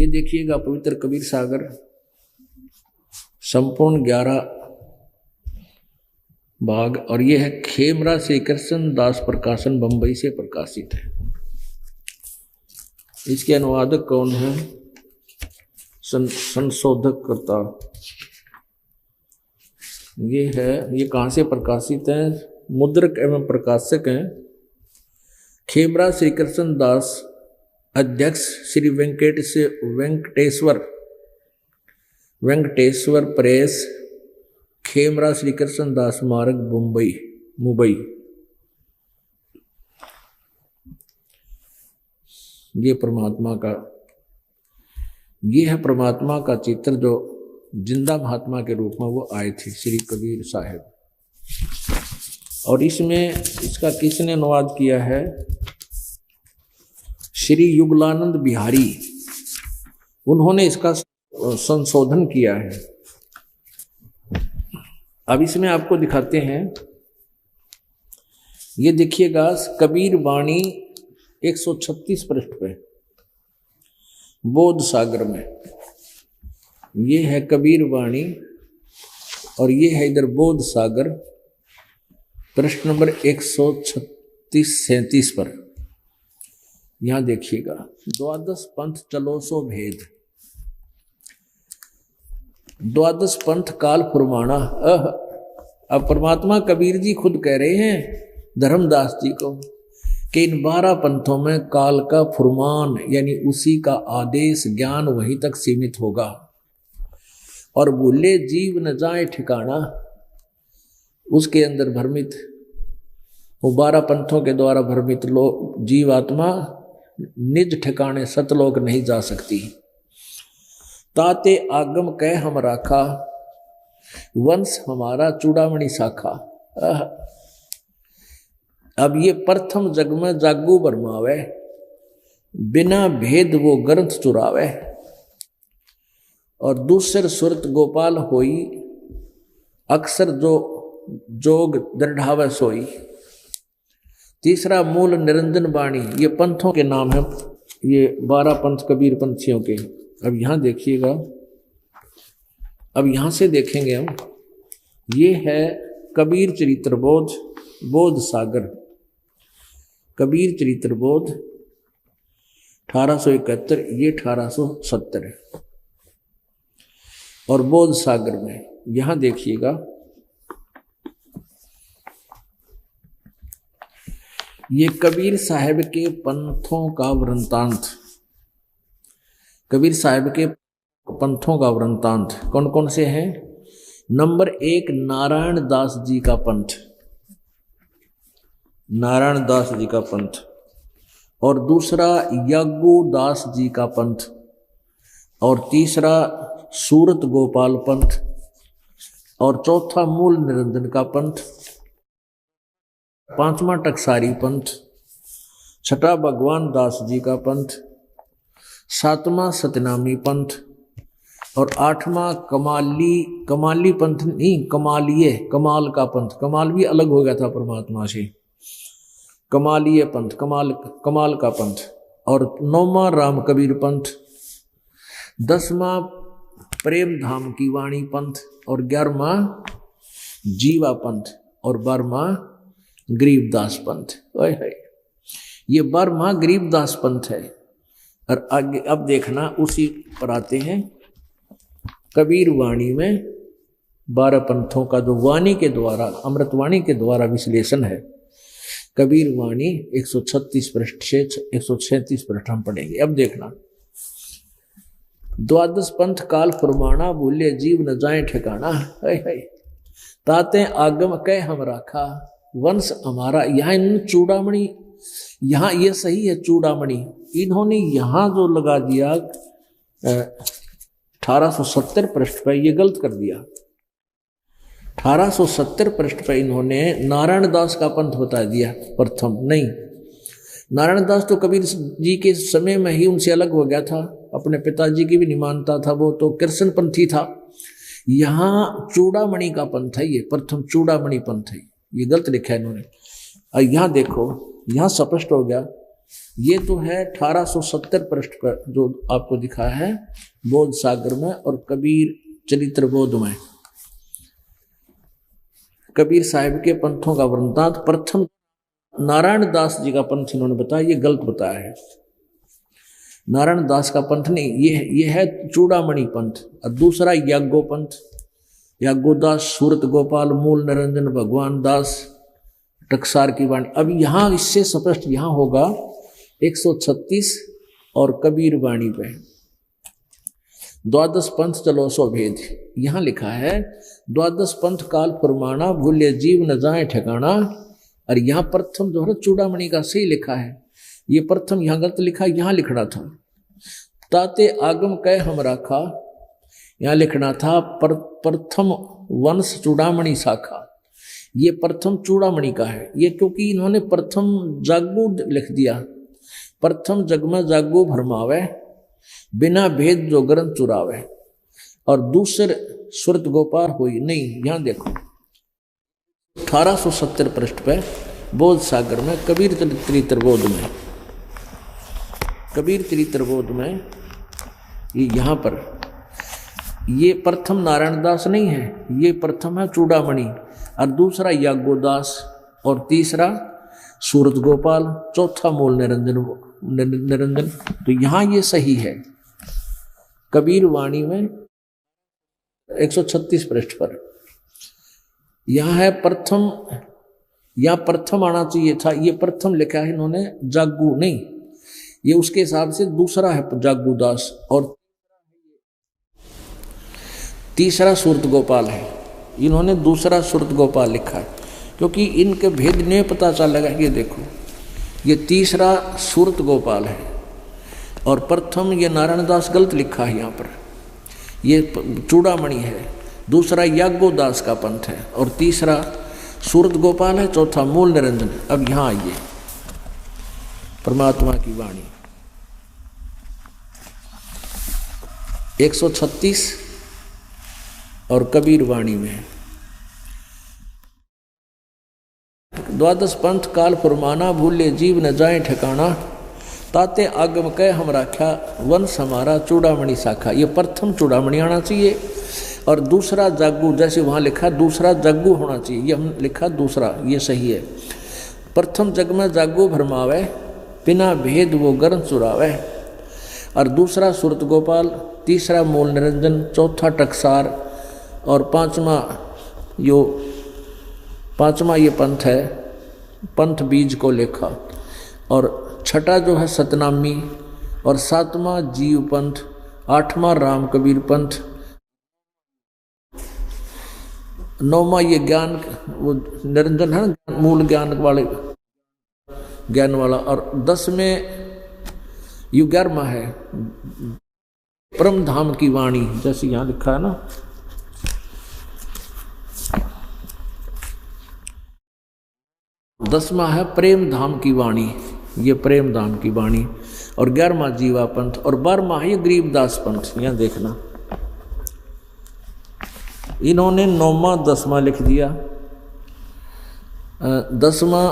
ये देखिएगा पवित्र कबीर सागर संपूर्ण 11 भाग, और ये है खेमरा श्री कृष्ण दास प्रकाशन बंबई से प्रकाशित है। इसके अनुवादक कौन है? संशोधक करता ये कहाँ से प्रकाशित है? मुद्रक एवं प्रकाशक हैं खेमरा श्री कृष्ण दास, अध्यक्ष श्री वेंकटेश्वर प्रेस, खेमरा श्री कृष्ण दास मार्ग, मुंबई। ये है परमात्मा का चित्र जो जिंदा महात्मा के रूप में वो आए थे, श्री कबीर साहब। और इसमें इसका किसने अनुवाद किया है? श्री युगलानंद बिहारी, उन्होंने इसका संशोधन किया है। अब इसमें आपको दिखाते हैं, ये देखिएगा कबीर वाणी 136 पृष्ठ पे बोध सागर में, ये है कबीर वाणी और ये है इधर बोध सागर, पृष्ठ नंबर 136-37 पर। यहां देखिएगा, द्वादश पंथ चलो सो भेद, द्वादश पंथ काल फुरमाना। अब परमात्मा कबीर जी खुद कह रहे हैं धर्मदास जी को कि इन 12 पंथों में काल का फुरमान यानी उसी का आदेश ज्ञान वहीं तक सीमित होगा, और भूले जीव न जाए ठिकाना, उसके अंदर भ्रमित, वो 12 पंथों के द्वारा भ्रमित लोग जीव आत्मा निज ठिकाने सतलोक नहीं जा सकती। ताते आगम कह हम राखा, वंश हमारा चूड़ामणि शाखा। अब ये प्रथम जग में जागू बरमावे, बिना भेद वो ग्रंथ चुरावे, और दूसर सुरत गोपाल होई, अक्सर जो जोग दृढ़ावे सोई। तीसरा मूल निरंजन वाणी, ये पंथों के नाम है, ये 12 पंथ कबीर पंथियों के। अब यहां देखिएगा, अब यहां से देखेंगे हम, ये है कबीर चरित्र बोध, बोध सागर, कबीर चरित्र बोध 1871, ये 1870 है। और बोध सागर में यहां देखिएगा, ये कबीर साहब के पंथों का वृंतांत, कबीर साहब के पंथों का वृंतांत कौन कौन से हैं? नंबर 1 नारायण दास जी का पंथ, नारायण दास जी का पंथ, और दूसरा यागू दास जी का पंथ, और तीसरा सूरत गोपाल पंथ, और चौथा मूल निरंजन का पंथ, पांचवा टकसारी पंथ, छठा भगवान दास जी का पंथ, सातवां सतनामी पंथ, और 8वां कमाली पंथ नहीं, कमाल का पंथ। कमाल भी अलग हो गया था परमात्मा से, कमालीय पंथ, कमाल का पंथ, और 9वां राम कबीर पंथ, 10वां प्रेम धाम की वाणी पंथ, और 11वां जीवा पंथ, और 12वां गरीबदास पंथ। ये 12वां गरीबदास पंथ है। और आगे अब देखना, उसी पर आते हैं कबीर वाणी में 12 पंथों का जो वाणी के द्वारा, अमृतवाणी के द्वारा विश्लेषण है। कबीर वाणी 136 पृष्ठ से 137 पृष्ठ हम पढ़ेंगे। अब देखना, द्वादश पंथ काल फुरमाना, भूले जीव न जाए ठिकाना। ताते आगम कह हम राखा, वंश हमारा। यहाँ इन चूड़ामणि, यहाँ ये सही है चूड़ामणि, इन्होंने यहाँ जो लगा दिया 1870 पृष्ठ पर, ये गलत कर दिया। 1870 पृष्ठ पर इन्होंने नारायण दास का पंथ बता दिया प्रथम। नहीं, नारायण दास तो कबीर जी के समय में ही उनसे अलग हो गया था, अपने पिताजी की भी नहीं मानता था, वो तो कृष्ण पंथी था। यहाँ चूड़ामणि का पंथ है, ये प्रथम चूड़ामणि पंथ है, ये गलत लिखा है इन्होंने। और यहाँ देखो, यहाँ स्पष्ट हो गया ये तो है 1870 पृष्ठ पर जो आपको दिखा है बोध सागर में और कबीर चरित्र बोध में। कबीर साहिब के पंथों का वृंतांत प्रथम नारायण दास जी का पंथ इन्होंने बताया, ये गलत बताया है। नारायण दास का पंथ नहीं, ये है चूड़ामणि पंथ। और दूसरा याज्ञो पंथ, याज्ञोदास, सूरत गोपाल, मूल निरंजन, भगवान दास, टकसार की वाणी। अब यहाँ इससे स्पष्ट यहाँ होगा 136 और कबीर वाणी पे द्वादश पंथ चलो सो भेद। यहाँ लिखा है द्वादश पंथ काल फरमाना, भूले जीव न जाए ठिकाना। और यहाँ प्रथम जो है चूड़ामणि का सही लिखा है, ये प्रथम यहाँ गलत लिखा, यहाँ लिखना था ताते आगम कह हम राखा, यहाँ लिखना था प्रथम वंश चूड़ामणि शाखा। ये प्रथम चूड़ामणि का है ये, क्योंकि इन्होंने प्रथम जागू लिख दिया। प्रथम जग में जागू भरमावे, बिना भेद जो ग्रंथ चुरावे। और दूसरे सुरत गोपाल हुई नहीं। यहाँ देखो 1870 पृष्ठ पे बोध सागर में कबीर चरित्र बोध में, कबीर चरित्र बोध में ये यहाँ पर ये प्रथम नारायण दास नहीं है, ये प्रथम है चूड़ामणि और दूसरा याज्ञोदास और तीसरा सूरत गोपाल, चौथा मूल निरंजन। तो यहाँ ये सही है कबीर वाणी में 136 पृष्ठ पर। यहाँ है प्रथम, यहाँ प्रथम आना चाहिए था, ये प्रथम लिखा है इन्होंने जागू नहीं, ये उसके हिसाब से दूसरा है जागूदास और तीसरा सूरत गोपाल है। इन्होंने दूसरा सूरत गोपाल लिखा है क्योंकि इनके भेद नहीं पता चलेगा। ये देखो ये तीसरा सूरत गोपाल है और प्रथम ये नारायण दास गलत लिखा है यहाँ पर, ये चूड़ामणि है। दूसरा याज्ञोदास का पंथ है और तीसरा सूरत गोपाल है, चौथा मूल निरंजन। अब यहाँ आइए परमात्मा की वाणी 136 और कबीर वाणी में द्वादश पंथ काल फरमाना, भूले जीव न जाए ठिकाना, ताते आगम कह हम राख्या, वंश हमारा चूड़ामणि शाखा। ये प्रथम चूड़ामणि आना चाहिए और दूसरा जागू, जैसे वहाँ लिखा दूसरा जागू होना चाहिए, ये हम लिखा दूसरा, ये सही है। प्रथम जग में जागू भरमावे, बिना भेद वो गर्म चुरावे। और दूसरा सूरत गोपाल, तीसरा मूल निरंजन, चौथा टकसार और पांचवा ये पंथ है, पंथ बीज को लेखा। और छठा जो है सतनामी और सातवां जीव पंथ, आठवां राम कबीर पंथ, नौवां ये ज्ञान वो निरंजन है ना, मूल ज्ञान वाले ज्ञान वाला। और 10वें ये 11वां है परम धाम की वाणी, जैसे यहाँ लिखा है ना। दसवां है प्रेम धाम की वाणी, ये प्रेम धाम की वाणी। और 11वां जीवा पंथ और 12वां है ये गरीबदास पंथ। यहाँ देखना इन्होंने 9वां 10वां लिख दिया। 10वां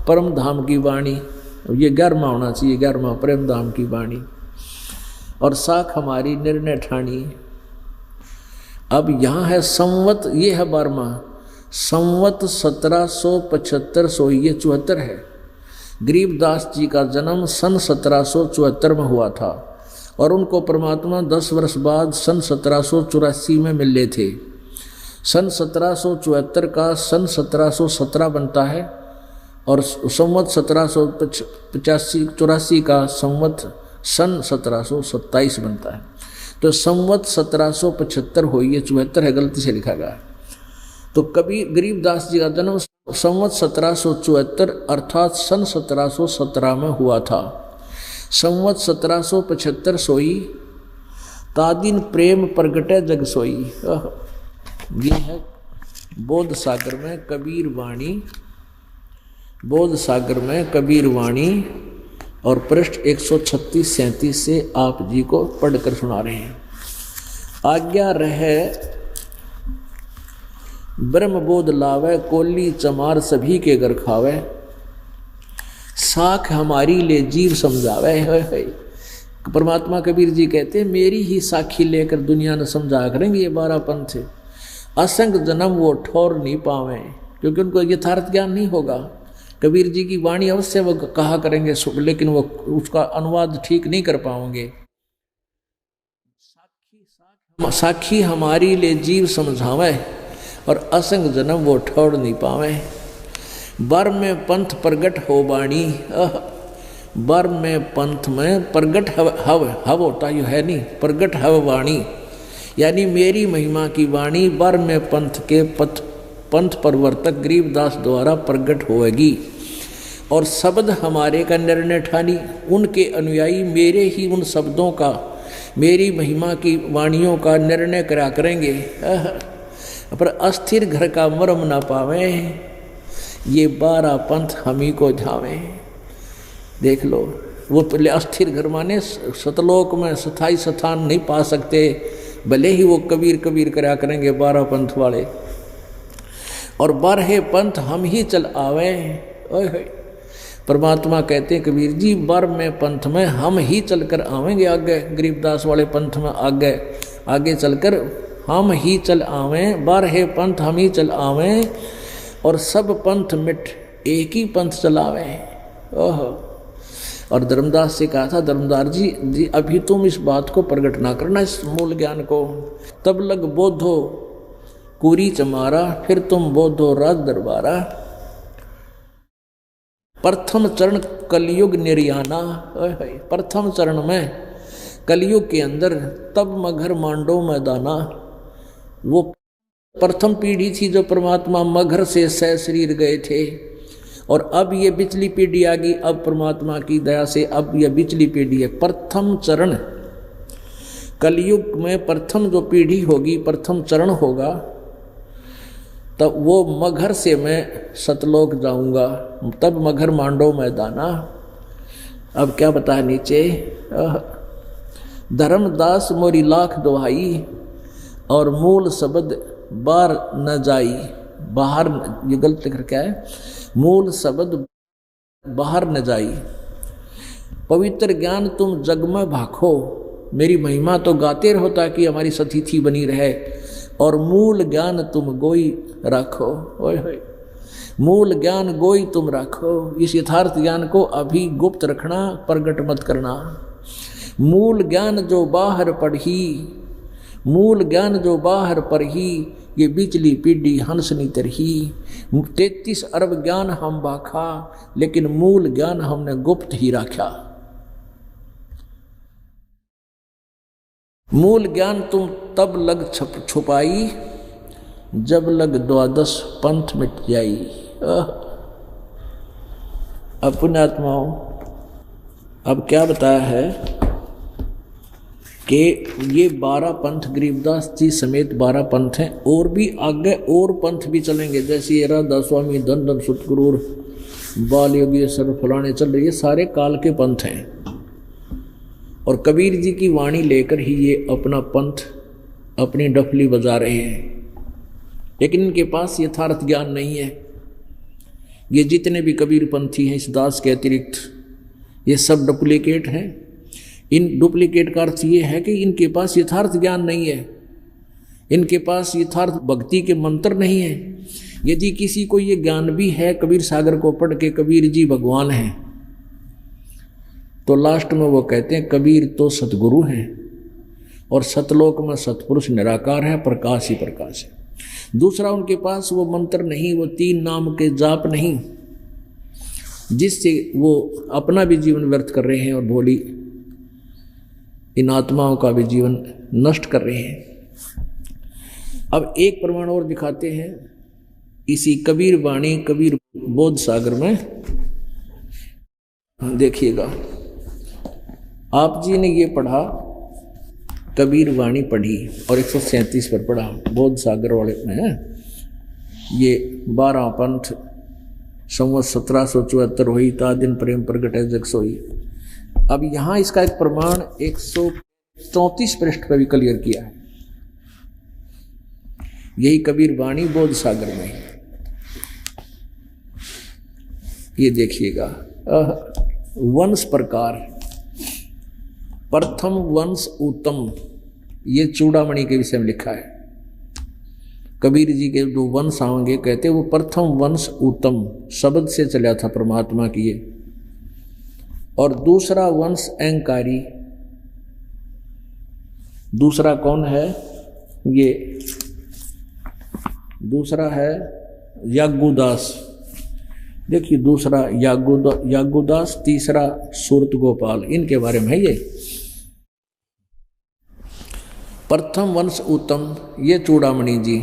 परम धाम की वाणी, ये 11वां होना चाहिए, 11वां प्रेम धाम की वाणी। और साख हमारी निर्णय ठानी। अब यहाँ है संवत, ये है 12वां संवत 1775 ये 74 है। गरीबदास जी का जन्म सन 1774 में हुआ था और उनको परमात्मा 10 वर्ष बाद सन 1784 में मिले थे। सन 1774 का सन 1717 बनता है और संवत 1784 का संवत सन 1727 बनता है। तो संवत 1775 हुई, ये 74 है, गलती से लिखा गया। तो कबीर गरीबदास जी का जन्म संवत 1774 अर्थात सन 1717 में हुआ था। संवत 1775 सोई, तादिन प्रेम प्रगटे जग सोई। ये है बोध सागर में कबीर वाणी, बोध सागर में कबीर वाणी और पृष्ठ 136-37 से आप जी को पढ़कर सुना रहे हैं। आज्ञा रहे ब्रह्म बोध लावे, कोली चमार सभी के घर खावे। साख हमारी ले जीव समझावे है। परमात्मा कबीर जी कहते हैं मेरी ही साखी लेकर दुनिया ने समझाया करेंगे ये 12 पंथ। असंग जन्म वो ठोर नहीं पावे, क्योंकि उनको यथार्थ ज्ञान नहीं होगा। कबीर जी की वाणी अवश्य वो कहा करेंगे, लेकिन वो उसका अनुवाद ठीक नहीं कर पाओगे। साखी हमारी ले जीव समझावे और असंग जन्म वो ठोर नहीं पावे। बर में पंथ प्रगट हो बाणी, बर में पंथ में प्रगट हव होता यू है नहीं, प्रगट हव वाणी, यानी मेरी महिमा की वाणी बर में पंथ के पंथ प्रवर्तक गरीबदास द्वारा प्रगट होएगी। और शब्द हमारे का निर्णय ठानी, उनके अनुयायी मेरे ही उन शब्दों का, मेरी महिमा की वाणियों का निर्णय करा करेंगे। पर अस्थिर घर का मर्म ना पावे, ये 12 पंथ हम ही को झावे। देख लो, वो पहले अस्थिर घर माने सतलोक में स्थायी स्थान नहीं पा सकते, भले ही वो कबीर कबीर करा करेंगे 12 पंथ वाले। और 12 पंथ हम ही चल आवे। ओए परमात्मा कहते हैं कबीर जी 12वें पंथ में हम ही चलकर आवेंगे, आगे गरीबदास वाले पंथ में आगे चलकर हम ही चल आवें। 12 पंथ हम ही चल आवें और सब पंथ मिट एक ही पंथ चलावे। ओहो। और धर्मदास से कहा था, धर्मदास जी अभी तुम इस बात को प्रकट ना करना, इस मूल ज्ञान को, तब लग बोधो कुरी चमारा, फिर तुम बोधो राज दरबारा। प्रथम चरण कलयुग निर्याना, प्रथम चरण में कलयुग के अंदर तब मगर मांडो मैदाना। वो प्रथम पीढ़ी थी जो परमात्मा मगर से सह शरीर गए थे, और अब ये बिचली पीढ़ी आ गई। अब परमात्मा की दया से अब ये बिचली पीढ़ी है। प्रथम चरण कलयुग में प्रथम जो पीढ़ी होगी, प्रथम चरण होगा, तब वो मगर से मैं सतलोक जाऊंगा, तब मगर मांडो मैदाना। अब क्या बताया नीचे, धर्मदास मोरी लाख दुहाई और मूल शब्द बार न जाई। बाहर, ये गलत लिख रखा है, मूल शब्द बाहर न जाई। पवित्र ज्ञान तुम जग में भाखो, मेरी महिमा तो गाते रहो ताकि हमारी सतिथि बनी रहे। और मूल ज्ञान तुम गोई रखो। ओए होए, मूल ज्ञान गोई तुम रखो। इस यथार्थ ज्ञान को अभी गुप्त रखना, प्रगट मत करना। मूल ज्ञान जो बाहर पढ़ी, मूल ज्ञान जो बाहर पढ़ी, ये बिचली पीढ़ी हंसनी तरही। 33 अरब ज्ञान हम बाखा, लेकिन मूल ज्ञान हमने गुप्त ही रखा। मूल ज्ञान तुम तब लग छुपाई, जब लग 12 पंथ मिट जाई। अब पुण्यात्माओं, अब क्या बताया है कि ये 12 पंथ गरीबदास जी समेत 12 पंथ हैं, और भी आगे और पंथ भी चलेंगे, जैसे ये राधा स्वामी, धन धन सतगुरु, बाल योगी, सर फलाने चल रही है, सारे काल के पंथ हैं। और कबीर जी की वाणी लेकर ही ये अपना पंथ, अपनी डफली बजा रहे हैं, लेकिन इनके पास यथार्थ ज्ञान नहीं है। ये जितने भी कबीर पंथी हैं इस दास के अतिरिक्त, ये सब डुप्लीकेट हैं। इन डुप्लीकेट का अर्थ ये है कि इनके पास यथार्थ ज्ञान नहीं है, इनके पास यथार्थ भक्ति के मंत्र नहीं है। यदि किसी को ये ज्ञान भी है, कबीर सागर को पढ़ के कबीर जी भगवान हैं, तो लास्ट में वो कहते हैं कबीर तो सतगुरु हैं, और सतलोक में सतपुरुष निराकार है, प्रकाश ही प्रकाश है। दूसरा उनके पास वो मंत्र नहीं, वो 3 नाम के जाप नहीं, जिससे वो अपना भी जीवन व्यर्थ कर रहे हैं और भोली इन आत्माओं का भी जीवन नष्ट कर रहे हैं। अब एक प्रमाण और दिखाते हैं इसी कबीर वाणी कबीर बोध सागर में। देखिएगा, आप जी ने ये पढ़ा, कबीर वाणी पढ़ी और 137 पर पढ़ा बोध सागर वाले में। ये 12 पंथ संवत 1774 हुई, ता दिन प्रेम प्रगट है जग सोई। अब यहाँ इसका एक प्रमाण 134 पृष्ठ पर भी क्लियर किया है, यही कबीर वाणी बोध सागर में। ये देखिएगा, वंश प्रकार। प्रथम वंश उत्तम, ये चूड़ामणि के विषय में लिखा है। कबीर जी के जो वंश आएंगे कहते वो प्रथम वंश उत्तम शब्द से चला था परमात्मा की ये। और दूसरा वंश अहंकारी, दूसरा कौन है ये? दूसरा है यागुदास। देखिए दूसरा यागुदास, तीसरा सूरत गोपाल, इनके बारे में है ये। प्रथम वंश उत्तम ये चूड़ामणि जी,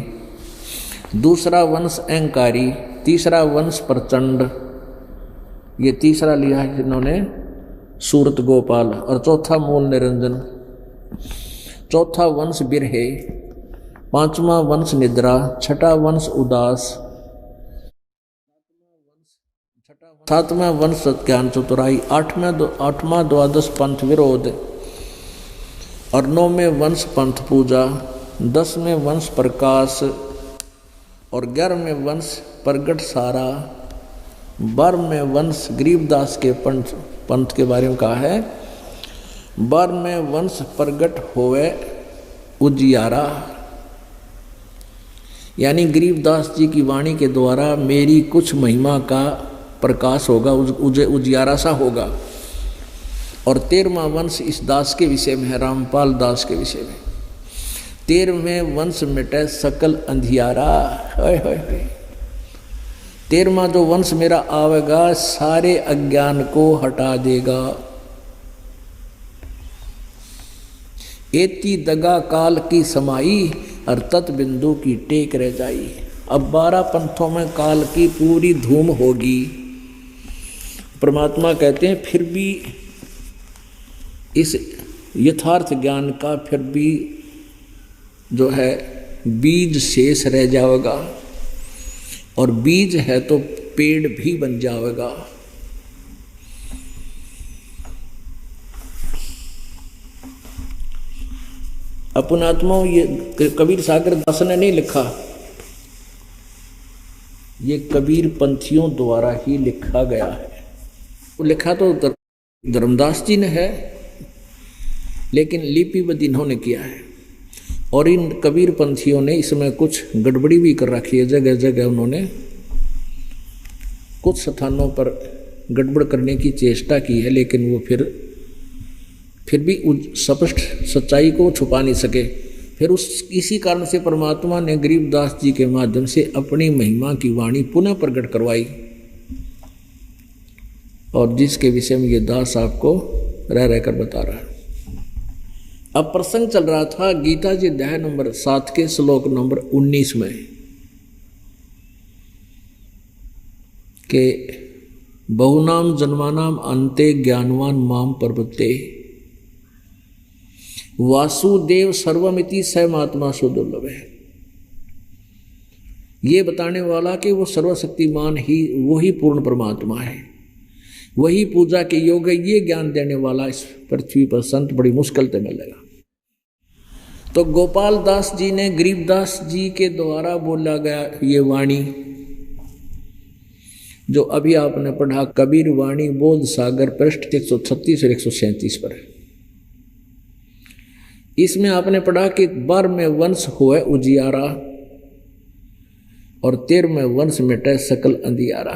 दूसरा वंश अहंकारी, तीसरा वंश प्रचंड, ये तीसरा लिया है जिन्होंने सूरत गोपाल, और चौथा मूल निरंजन, चौथा वंश बिरहे, पांचवा वंश निद्रा, छठा वंश उदास, सातवां वंश सत्यान चतुराई, आठवां द्वादश पंथ विरोध, और नौवें वंश पंथ पूजा, 10वें वंश प्रकाश, और 11वें वंश प्रगट सारा, 12वें वंश गरीबदास के पंथ के बारे में कहा है। 12वें वंश प्रगट होवे उजियारा, यानी गरीबदास जी की वाणी के द्वारा मेरी कुछ महिमा का प्रकाश होगा, उजियारा सा होगा। और 13वां वंश इस दास के विषय में है, रामपाल दास के विषय में। 13वें वंश मिटे सकल अंधियारा, 13वां जो वंश मेरा आवेगा सारे अज्ञान को हटा देगा। एती दगा काल की समाई, और तत् बिंदु की टेक रह जाई। अब 12 पंथों में काल की पूरी धूम होगी। परमात्मा कहते हैं फिर भी इस यथार्थ ज्ञान का फिर भी जो है बीज शेष रह जाएगा, और बीज है तो पेड़ भी बन जाएगा। अपनात्मा ये कबीर सागर दास ने नहीं लिखा, ये कबीर पंथियों द्वारा ही लिखा गया है। लिखा तो धर्मदास जी ने है, लेकिन लिपिबद्ध इन्होंने किया है। और इन कबीर पंथियों ने इसमें कुछ गड़बड़ी भी कर रखी है। जगह जगह उन्होंने कुछ स्थानों पर गड़बड़ करने की चेष्टा की है, लेकिन वो फिर भी स्पष्ट सच्चाई को छुपा नहीं सके। फिर इसी कारण से परमात्मा ने गरीबदास जी के माध्यम से अपनी महिमा की वाणी पुनः प्रकट करवाई, और जिसके विषय में ये दास आपको रह रहकर बता रहा है। अब प्रसंग चल रहा था गीता जी अध्याय नंबर 7 के श्लोक नंबर 19 में के बहुनाम जन्मानाम अंते ज्ञानवान माम प्रपत्ते वासुदेव सर्वमिति सहमात्मा सुदुर्लभ है। ये बताने वाला कि वो सर्वशक्तिमान ही वही पूर्ण परमात्मा है, वही पूजा के योग है। ये ज्ञान देने वाला इस पृथ्वी पर संत बड़ी मुश्किल से मिलेगा। तो गोपाल दास जी ने गरीबदास जी के द्वारा बोला गया ये वाणी, जो अभी आपने पढ़ा कबीर वाणी बोध सागर पृष्ठ 136 और 137 पर है। इसमें आपने पढ़ा कि 12वें वंश हुए उजियारा, और 13वें वंश मिटे सकल अंधियारा।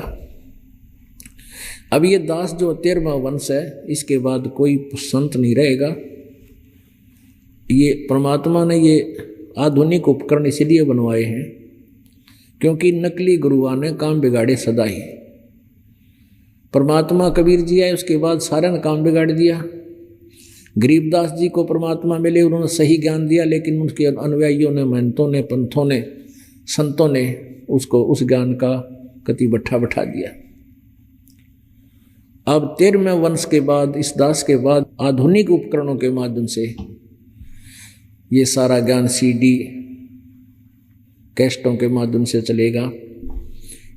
अब ये दास जो 13वां वंश है, इसके बाद कोई संत नहीं रहेगा। ये परमात्मा ने ये आधुनिक उपकरण इसलिए बनवाए हैं क्योंकि नकली गुरुआ ने काम बिगाड़े सदा ही। परमात्मा कबीर जी आए, उसके बाद सारे ने काम बिगाड़ दिया। गरीबदास जी को परमात्मा मिले, उन्होंने सही ज्ञान दिया, लेकिन उनके अनुयायियों ने, महंतों ने, पंथों ने, संतों ने उसको उस ज्ञान का कति बट्ठा बैठा दिया। अब 13वें वंश के बाद, इस दास के बाद आधुनिक उपकरणों के माध्यम से ये सारा ज्ञान सीडी कैस्टों के माध्यम से चलेगा।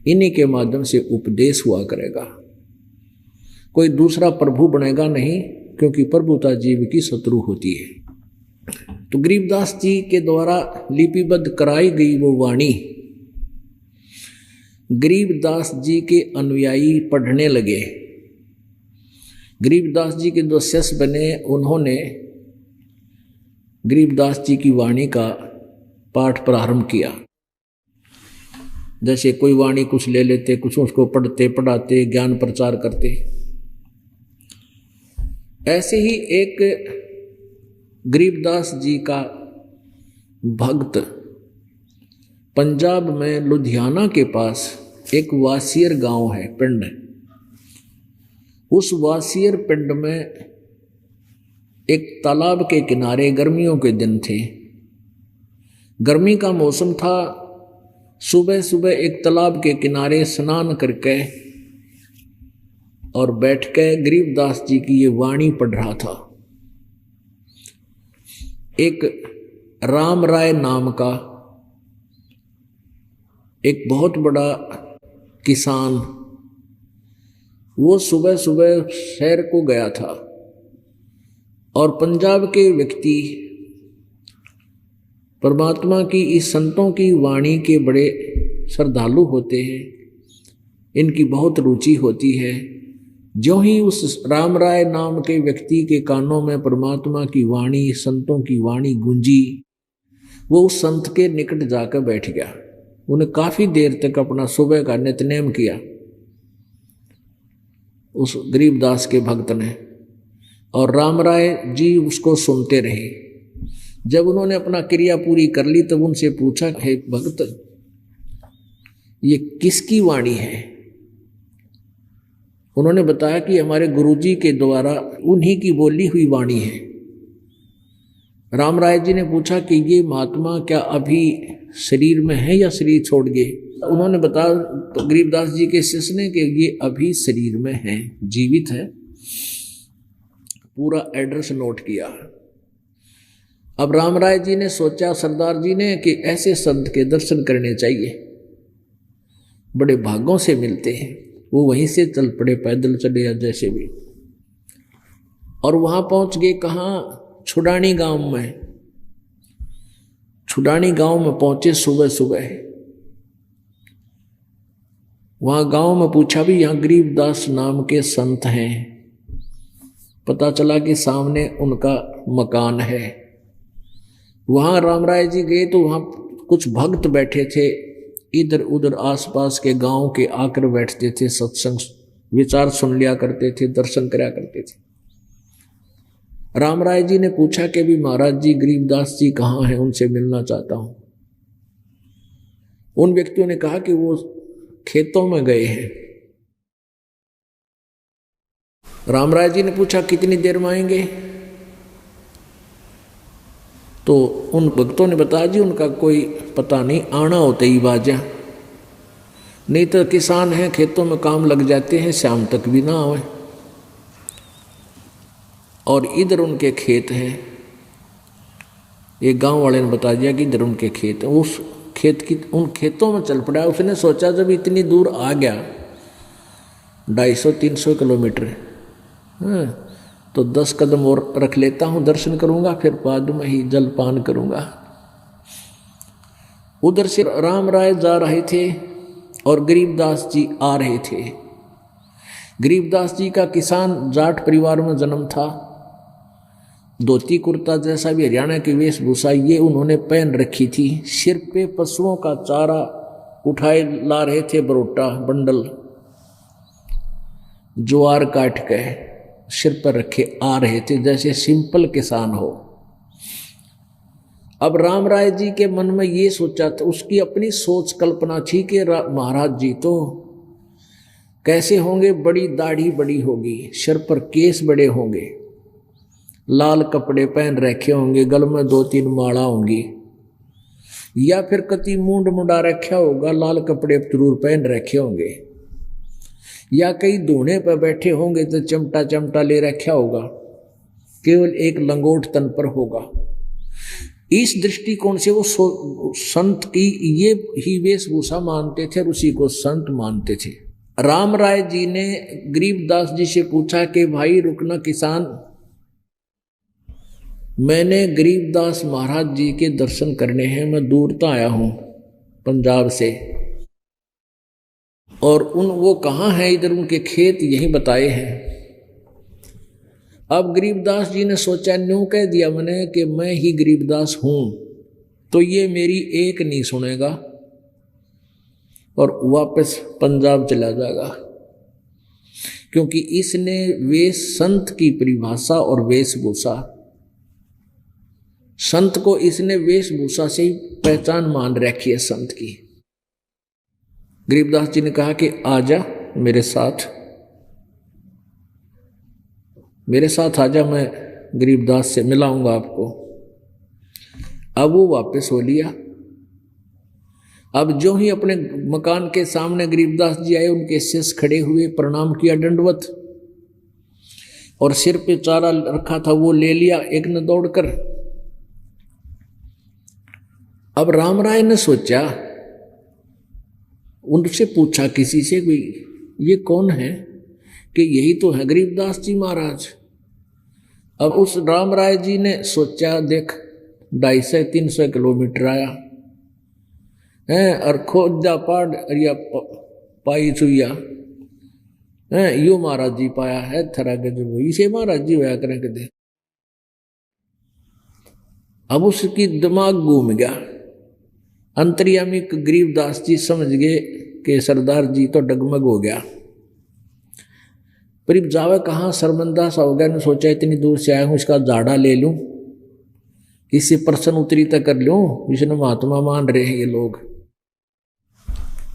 इन्हीं के माध्यम से उपदेश हुआ करेगा। कोई दूसरा प्रभु बनेगा नहीं, क्योंकि प्रभुता जीव की शत्रु होती है। तो गरीबदास जी के द्वारा लिपिबद्ध कराई गई वो वाणी गरीबदास जी के अनुयायी पढ़ने लगे। गरीबदास जी के जो शिष्य बने उन्होंने गरीबदास जी की वाणी का पाठ प्रारंभ किया। जैसे कोई वाणी कुछ ले लेते, कुछ उसको पढ़ते पढ़ाते ज्ञान प्रचार करते। ऐसे ही एक गरीबदास जी का भक्त पंजाब में लुधियाना के पास एक वासियर गांव है, पिंड। उस वासियर पिंड में एक तालाब के किनारे गर्मियों के दिन थे, गर्मी का मौसम था। सुबह सुबह एक तालाब के किनारे स्नान करके और बैठ के गरीबदास जी की ये वाणी पढ़ रहा था। एक राम राय नाम का एक बहुत बड़ा किसान, वो सुबह सुबह शहर को गया था और पंजाब के व्यक्ति परमात्मा की इस संतों की वाणी के बड़े श्रद्धालु होते हैं, इनकी बहुत रुचि होती है। जो ही उस राम राय नाम के व्यक्ति के कानों में परमात्मा की वाणी, संतों की वाणी गूंजी, वो उस संत के निकट जाकर बैठ गया। उन्हें काफी देर तक अपना सुबह का नित्यनेम किया उस गरीबदास के भक्त ने, और राम राय जी उसको सुनते रहे। जब उन्होंने अपना क्रिया पूरी कर ली तब उनसे पूछा, हे भक्त, ये किसकी वाणी है? उन्होंने बताया कि हमारे गुरुजी के द्वारा उन्हीं की बोली हुई वाणी है। राम राय जी ने पूछा कि ये महात्मा क्या अभी शरीर में है या शरीर छोड़ गए? उन्होंने बताया तो गरीबदास जी के शिष्य ने कि ये अभी शरीर में है, जीवित है। पूरा एड्रेस नोट किया। अब राम राय जी ने सोचा, सरदार जी ने, कि ऐसे संत के दर्शन करने चाहिए, बड़े भागों से मिलते हैं। वो वहीं से चल पड़े, पैदल चले या जैसे भी, और वहां पहुंच गए। कहाँ? छुडानी गांव में। छुडानी गांव में पहुंचे सुबह सुबह। वहां गांव में पूछा भी, यहाँ गरीबदास नाम के संत हैं। पता चला कि सामने उनका मकान है। वहां राम राय जी गए तो वहां कुछ भक्त बैठे थे, इधर उधर आसपास के गांव के आकर बैठते थे, सत्संग विचार सुन लिया करते थे, दर्शन कराया करते थे। राम राय जी ने पूछा कि भी महाराज जी गरीबदास जी कहाँ हैं, उनसे मिलना चाहता हूं। उन व्यक्तियों ने कहा कि वो खेतों में गए हैं। राम राय जी ने पूछा कितनी देर में आएंगे? तो उन भक्तों ने बताया, जी उनका कोई पता नहीं, आना होते ही बाजा, नहीं तो किसान हैं, खेतों में काम लग जाते हैं, शाम तक भी ना आए। और इधर उनके खेत हैं। एक गांव वाले ने बता दिया कि इधर उनके खेत हैं। उस खेत की उन खेतों में चल पड़ा। उसने सोचा जब इतनी दूर आ गया, 250-300 किलोमीटर, तो 10 कदम और रख लेता हूँ, दर्शन करूँगा, फिर बाद में ही जलपान करूँगा। उधर से राम राय जा रहे थे और गरीबदास जी आ रहे थे। गरीबदास जी का किसान जाट परिवार में जन्म था। धोती कुर्ता जैसा भी हरियाणा की वेशभूषा ये उन्होंने पहन रखी थी। सिर पे पशुओं का चारा उठाए ला रहे थे, बरोटा बंडल ज्वार काट के सिर पर रखे आ रहे थे, जैसे सिंपल किसान हो। अब राम राय जी के मन में ये सोचा था, उसकी अपनी सोच कल्पना थी कि महाराज जी तो कैसे होंगे, बड़ी दाढ़ी बड़ी होगी, सिर पर केस बड़े होंगे, लाल कपड़े पहन रखे होंगे, गल में 2-3 माला होंगी, या फिर कति मूंड मुंडा रखा होगा, लाल कपड़े जरूर पहन रखे होंगे, या कई धूने पर बैठे होंगे तो चमटा चमटा ले रखा होगा, केवल एक लंगोट तन पर होगा। इस दृष्टिकोण से वो संत की ये ही वेशभूषा मानते थे और उसी को संत मानते थे। राम राय जी ने गरीबदास जी से पूछा कि भाई रुकना किसान, मैंने गरीबदास महाराज जी के दर्शन करने हैं, मैं दूर तो आया हूँ पंजाब से, और वो कहाँ हैं? इधर उनके खेत यहीं बताए हैं। अब गरीबदास जी ने सोचा, न्यू कह दिया मैंने कि मैं ही गरीबदास हूं, तो ये मेरी एक नहीं सुनेगा और वापस पंजाब चला जाएगा, क्योंकि इसने वेश संत की परिभाषा और वेशभूषा, संत को इसने वेशभूषा से ही पहचान मान रखी है संत की। गरीबदास जी ने कहा कि आजा मेरे साथ, मेरे साथ आजा, मैं गरीबदास से मिलाऊंगा आपको। अब वो वापस हो लिया। अब जो ही अपने मकान के सामने गरीबदास जी आए, उनके शिष्य खड़े हुए, प्रणाम किया दंडवत, और सिर पे चारा रखा था वो ले लिया एक ने दौड़कर। अब राम राय ने सोचा, उनसे पूछा किसी से, ये कौन है, कि यही तो है गरीबदास जी महाराज। अब उस राम राय जी ने सोचा, देख 250-300 किलोमीटर आया है, और खोजा पाड़ या पाई चुया है, यो महाराज जी पाया है थरा गजब, इसे महाराज जी होया करें कदे। अब उसकी दिमाग घूम गया। अंतर्यामी गरीबदास जी समझ गए कि सरदार जी तो डगमग हो गया, पर जावे कहाँ, शर्मिंदा सा हो गया। ने सोचा इतनी दूर से आया हूं, इसका झाड़ा ले लूं, इससे प्रश्न उत्तरी तक कर लूं, विष्णु महात्मा मान रहे हैं ये लोग।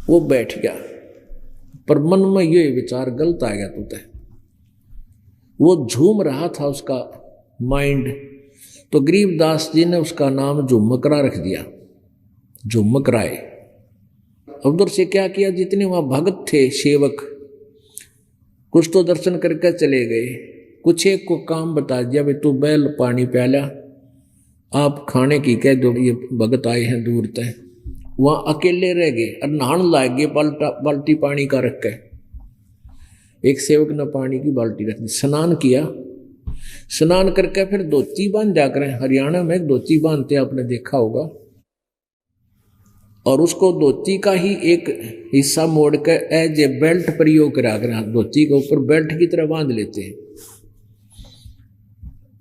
वो बैठ गया, पर मन में ये विचार गलत आ गया तुझे। वो झूम रहा था उसका माइंड, तो गरीबदास जी ने उसका नाम झुमकरा रख दिया, झुमक राय। उधर से क्या किया, जितने वहां भगत थे सेवक, कुछ तो दर्शन करके चले गए, कुछ एक को काम बता दिया, भाई तू बैल पानी प्याला, आप खाने की कह दो, ये भगत आए हैं दूर तक। वहां अकेले रह गए और नहान लाग गए, बाल्टी पानी का रख के। एक सेवक ने पानी की बाल्टी रख दी, स्नान किया, स्नान करके फिर धोती बांध जाकर, हरियाणा में धोती बांधते आपने देखा होगा, और उसको धोती का ही एक हिस्सा मोड़ कर एज ए बेल्ट प्रयोग करा कर धोती के ऊपर बेल्ट की तरह बांध लेते हैं।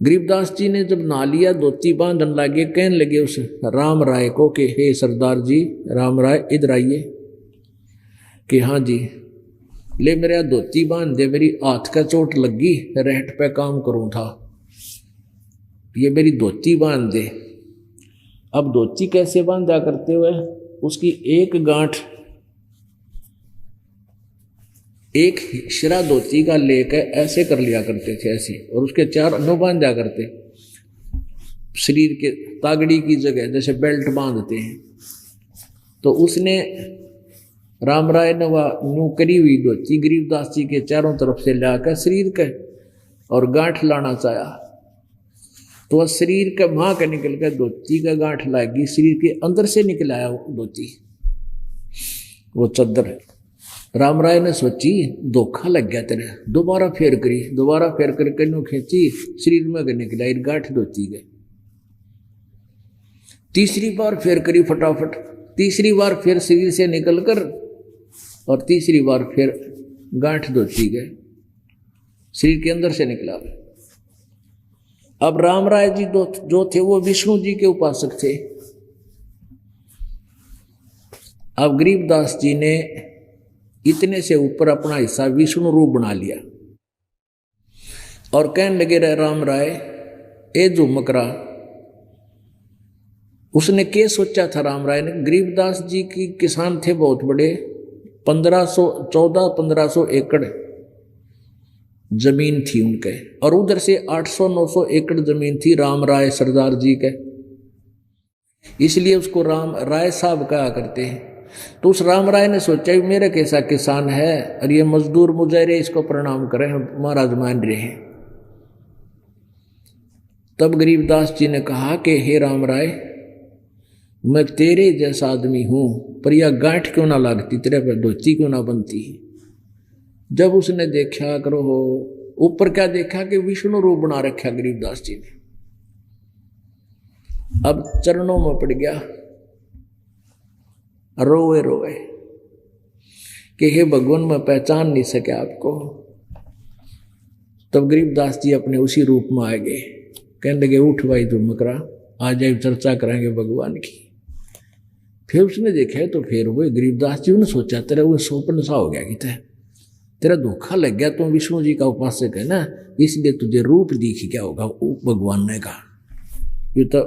गरीबदास जी ने जब नहा लिया, धोती बांधन लगे, कहने लगे उस राम राय को कि हे सरदार जी, राम राय इधर आइए। कि हाँ जी, ले मेरा धोती बांध दे, मेरी हाथ का चोट लगी, रहट पे काम करूं था, ये मेरी धोती बांध दे। अब धोती कैसे बांधा करते हुए, उसकी एक गांठ, एक शिरा धोती का लेकर ऐसे कर लिया करते थे ऐसे, और उसके 4 अनु बांधा करते शरीर के तागड़ी की जगह, जैसे बेल्ट बांधते हैं। तो उसने राम राय ने वह न्यू करी हुई धोती गरीबदास जी के चारों तरफ से लाकर शरीर के और गांठ लाना चाहा, तो वह शरीर के मां के निकल कर धोती का गांठ लागी, शरीर के अंदर से निकल आया धोती, वो चद्दर। राम राय ने सोची धोखा लग गया तेरे, दोबारा फेर करी, दोबारा फेर करके नो खींची, शरीर में निकला गांठ धोती गए। तीसरी बार फेर करी फटाफट, तीसरी बार फिर शरीर से निकलकर, और तीसरी बार फिर गांठ धोती गए, शरीर के अंदर से निकला। अब राम राय जी जो थे वो विष्णु जी के उपासक थे। अब गरीबदास जी ने इतने से ऊपर अपना हिस्सा विष्णु रूप बना लिया और कहने लगे रहे राम राय, ए झुमकरा। उसने क्या सोचा था राम राय ने, गरीबदास जी की किसान थे बहुत बड़े, 1500 एकड़ जमीन थी उनके, और उधर से 800-900 एकड़ जमीन थी राम राय सरदार जी के, इसलिए उसको राम राय साहब कहा करते हैं। तो उस राम राय ने सोचा मेरा कैसा किसान है और ये मजदूर मुजाहिरे, इसको प्रणाम करें, महाराज मान रहे हैं। तब गरीबदास जी ने कहा कि हे राम राय, मैं तेरे जैसा आदमी हूं, पर यह गांठ क्यों ना लगती, तेरे पर धोती क्यों ना बनती। जब उसने देखा करो हो ऊपर, क्या देखा कि विष्णु रूप बना रखा गरीबदास जी ने। अब चरणों में पड़ गया, रोए रोए कि हे भगवान, मैं पहचान नहीं सके आपको। तब गरीबदास जी अपने उसी रूप में आ गए, कहने लगे उठ भाई तुम मकरा, आ जाए चर्चा करेंगे भगवान की। फिर उसने देखा तो फिर वो गरीबदास जी ने सोचा तेरा वो स्वप्न सा हो गया कि तेरा धोखा लग गया, तुम विष्णु जी का उपासक है ना, इसलिए तुझे रूप दिख गया होगा भगवान ने कहा। ये तो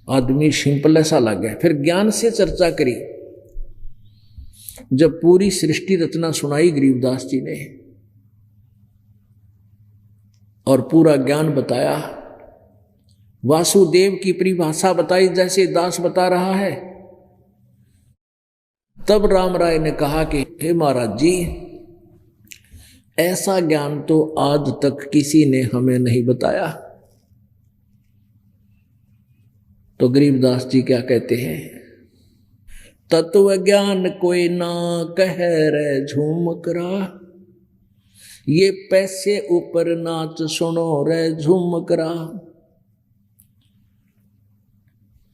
आदमी सिंपल ऐसा लग गया। फिर ज्ञान से चर्चा करी, जब पूरी सृष्टि रचना सुनाई गरीबदास जी ने और पूरा ज्ञान बताया, वासुदेव की परिभाषा बताई जैसे दास बता रहा है, तब राम राय ने कहा कि हे महाराज जी, ऐसा ज्ञान तो आज तक किसी ने हमें नहीं बताया। तो गरीबदास जी क्या कहते हैं, तत्व ज्ञान कोई ना कह रे झूमकरा, ये पैसे ऊपर नाच सुनो रे झूमकरा।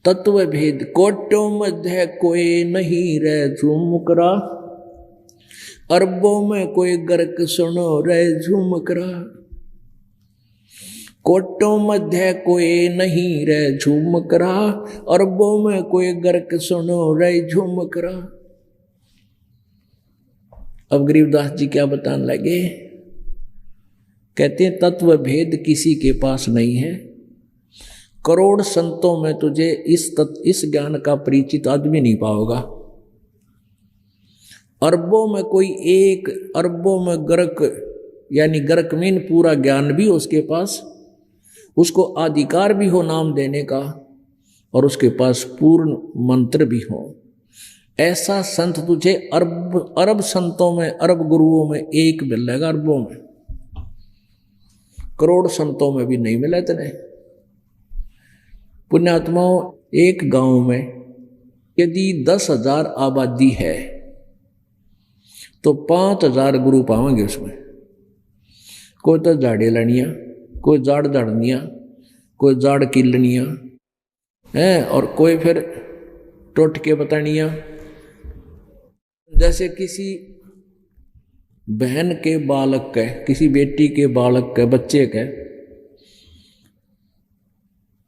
तत्व भेद कोटों मध्य कोई नहीं रे झूमकरा, अरबों में कोई गर्क सुनो रे झूमकरा। कोटों मध्य कोई नहीं रे झूमकरा, अरबों में कोई गर्क सुनो रे झूमकरा। अब गरीबदास जी क्या बताने लगे, कहते हैं तत्व भेद किसी के पास नहीं है, करोड़ संतों में तुझे इस ज्ञान का परिचित आदमी नहीं पाओगा। अरबों में कोई एक, अरबों में गर्क यानी गर्क मीन पूरा ज्ञान भी उसके पास, उसको अधिकार भी हो नाम देने का, और उसके पास पूर्ण मंत्र भी हो। ऐसा संत तुझे अरब संतों में, अरब गुरुओं में एक मिलेगा, अरबों में, करोड़ संतों में भी नहीं मिला इतने। पुण्यात्माओं, एक गांव में यदि 10,000 आबादी है तो 5,000 गुरु पाएंगे उसमें। कोई तो झाड़े लड़ियाँ, कोई जाड़ झाड़नियाँ, कोई जाड़ किलनियाँ हैं, और कोई फिर टोटके बतानियाँ। जैसे किसी बहन के बालक के, किसी बेटी के बालक के, बच्चे के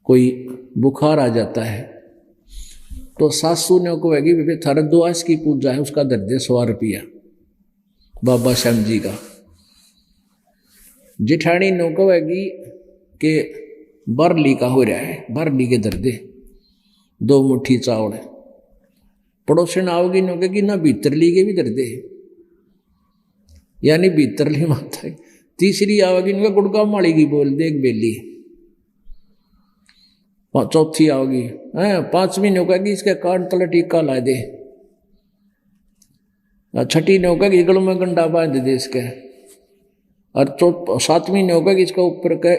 कोई बुखार आ जाता है तो सासू ने को कहेगी बेबे थारा दुआस की पूजा है, उसका दर दे 100 रुपया बाबा श्याम जी का। जिठानी ने को कहेगी कि बरली का हो रहा है, बरली के दर दे 2 मुट्ठी चावल। पड़ोसन आओगी नो कहेगी ना भीतरली के भी दर दे, यानी भीतरली माता। तीसरी आओगी नो गुड़का माड़ी की बोल दे एक बेली। चौथी आओगी, 5वीं ने कहेगी इसके कान तले टीका ला दे। 6ठी ने कहेगी गलों में गंडा बांध दे इसके। और 7वीं ने कहेगी इसका ऊपर के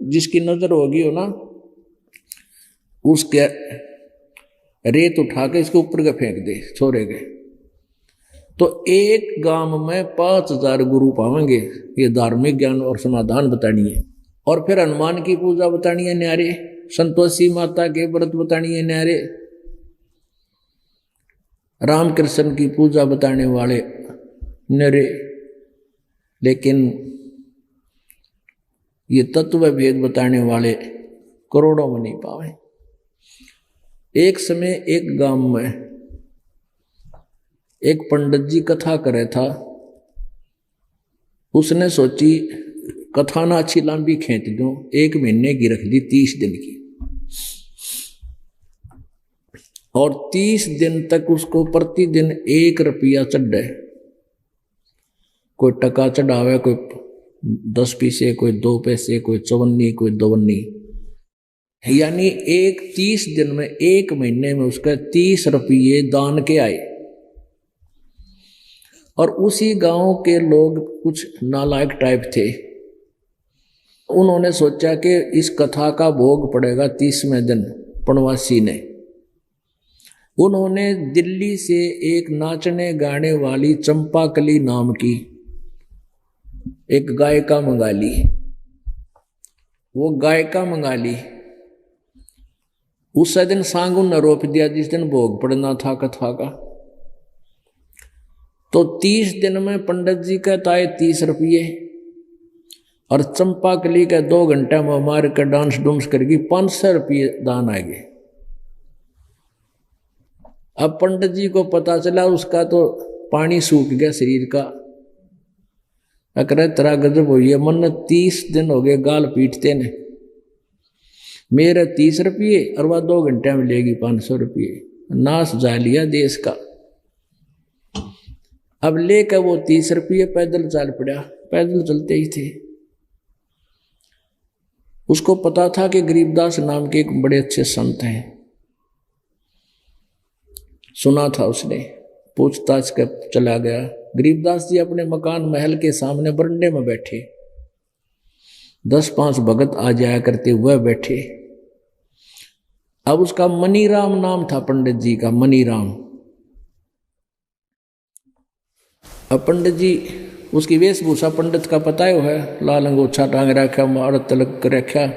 जिसकी नजर होगी हो ना, उसके रेत उठा के इसके ऊपर के फेंक दे छोरे के। तो एक गांव में 5,000 गुरु पावेंगे। ये धार्मिक ज्ञान और समाधान बतानी है। और फिर हनुमान की पूजा बतानी है न्यारे, संतोषी माता के व्रत बतानी है न्यारे, रामकृष्ण की पूजा बताने वाले न्यारे। लेकिन ये तत्व भेद बताने वाले करोड़ों में नहीं पावे। एक समय एक गांव में एक पंडित जी कथा करे था। उसने सोची कथा ना अच्छी लंबी खींच दूं, 1 महीने की रख दी 30 दिन की। और 30 दिन तक उसको प्रतिदिन 1 रुपया चढ़े। कोई टका चढ़ावे, कोई 10 पैसे, कोई 2 पैसे, कोई 54, कोई 52। यानी 30 दिन में, 1 महीने में उसके 30 रुपये दान के आए। और उसी गांव के लोग कुछ नालायक टाइप थे। उन्होंने सोचा कि इस कथा का भोग पड़ेगा 30वें दिन पणवासी ने। उन्होंने दिल्ली से एक नाचने गाने वाली चंपाकली नाम की एक गायिका मंगा ली। वो गायिका मंगा ली। उस दिन सांग उन्हें रोप दिया जिस दिन भोग पड़ना था कथा का। तो 30 दिन में पंडित जी कहता है 30 रुपये, और चंपाकली का 2 घंटा में मार कर डांस डूंस करके 500 रुपये दान आ गए। अब पंडित जी को पता चला उसका तो पानी सूख गया शरीर का। अकर तेरा गजब हुई है, मन 30 दिन हो गए गाल पीटते ने, मेरे 30 रुपये और वह 2 घंटे में लेगी 500 रुपये। नाश जा लिया देश का। अब लेकर वो 30 रुपये पैदल चल पड़ा, पैदल चलते ही थे। उसको पता था कि गरीबदास नाम के एक बड़े अच्छे संत हैं, सुना था उसने, पूछताछ कर चला गया। गरीबदास जी अपने मकान महल के सामने बरंडे में बैठे, 10-5 भगत आ जाया करते हुए बैठे। अब उसका मनीराम नाम था पंडित जी का, मनीराम। अब पंडित जी उसकी वेशभूषा पंडित का पता है, लाल अंगोछा टांग रखा, मार तलक रखा।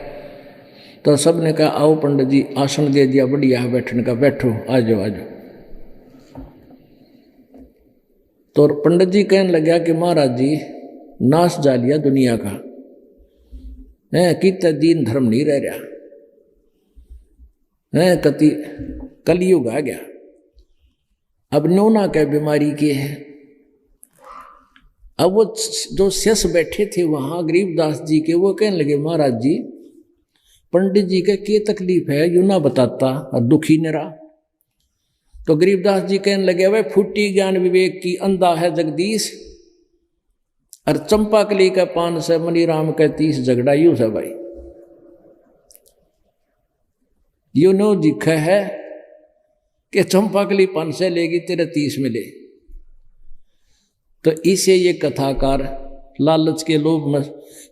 तो सबने कहा आओ पंडित जी, आसन दे दिया, बढ़िया है बैठने का, बैठो, आ जाओ आ जाओ। तो पंडित जी कहने लगा कि महाराज जी नाश जा लिया दुनिया का है, कितना दीन धर्म नहीं रह रहा है, कति कलयुग आ गया। अब नोना क्या बीमारी के है। अब वो जो शेष बैठे थे वहां गरीबदास जी के, वो कहने लगे महाराज जी पंडित जी का क्या तकलीफ है, यूं ना बताता, और दुखी न रहा। तो गरीबदास जी कहने लगे वह फूटी ज्ञान विवेक की, अंधा है जगदीश, और चंपाकली का 5 से मनीराम का 30 झगड़ा यूं है भाई। यू नो दिखा है कि चंपाकली 5 से लेगी, तेरे 30 मिले। तो इसे ये कथाकार लालच के लोभ में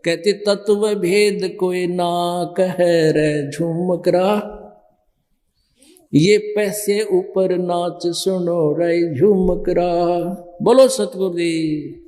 कहते तत्व भेद कोई ना कह रे झुमकरा, ये पैसे ऊपर नाच सुनो रे झुमकरा। बोलो सतगुरुदेव।